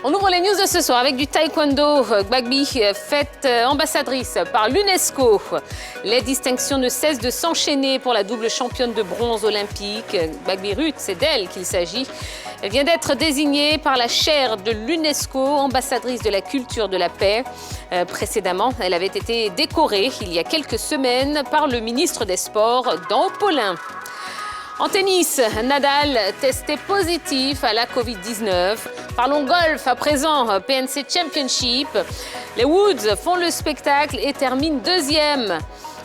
On ouvre les news de ce soir avec du taekwondo. Gbagby, faite ambassadrice par l'UNESCO. Les distinctions ne cessent de s'enchaîner pour la double championne de bronze olympique. Gbagby Ruth, c'est d'elle qu'il s'agit. Elle vient d'être désignée par la chaire de l'UNESCO, ambassadrice de la culture de la paix. Précédemment, elle avait été décorée il y a quelques semaines par le ministre des Sports, Dan Paulin. En tennis, Nadal testé positif à la Covid-19. Parlons golf à présent, PNC Championship. Les Woods font le spectacle et terminent deuxième.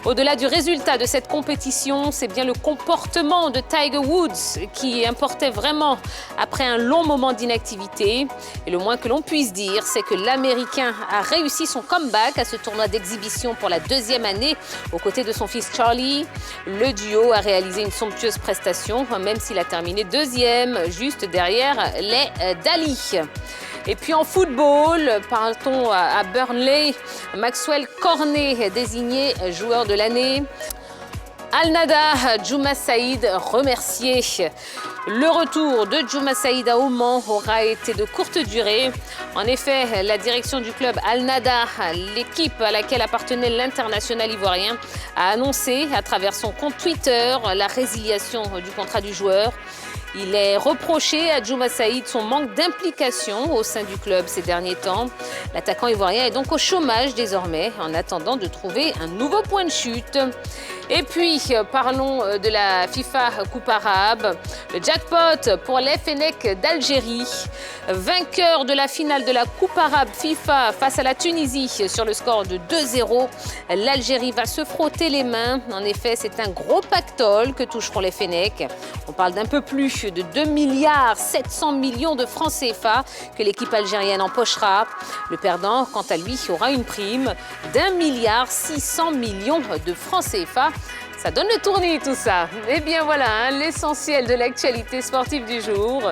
Au-delà du résultat de cette compétition, c'est bien le comportement de Tiger Woods qui importait vraiment après un long moment d'inactivité. Et le moins que l'on puisse dire, c'est que l'Américain a réussi son comeback à ce tournoi d'exhibition pour la deuxième année aux côtés de son fils Charlie. Le duo a réalisé une somptueuse prestation, même s'il a terminé deuxième, juste derrière les Dali. Et puis en football, partons à Burnley. Maxwell Cornet désigné joueur de l'année. Al-Nahda, Djouma Saïd remercié. Le retour de Djouma Saïd à Oman aura été de courte durée. En effet, la direction du club Al-Nahda, l'équipe à laquelle appartenait l'international ivoirien, a annoncé à travers son compte Twitter la résiliation du contrat du joueur. Il est reproché à Djouma Saïd son manque d'implication au sein du club ces derniers temps. L'attaquant ivoirien est donc au chômage désormais en attendant de trouver un nouveau point de chute. Et puis, parlons de la FIFA Coupe arabe. Le jackpot pour l'Fennec d'Algérie. Vainqueur de la finale de la Coupe arabe FIFA face à la Tunisie sur le score de 2-0. L'Algérie va se frotter les mains. En effet, c'est un gros pactole que toucheront les Fennecs. On parle d'un peu plus de 2 milliards 700 millions de francs CFA que l'équipe algérienne empochera. Le perdant, quant à lui, aura une prime d'1 milliard 600 millions de francs CFA. Ça donne le tournis tout ça. Eh bien voilà, l'essentiel de l'actualité sportive du jour.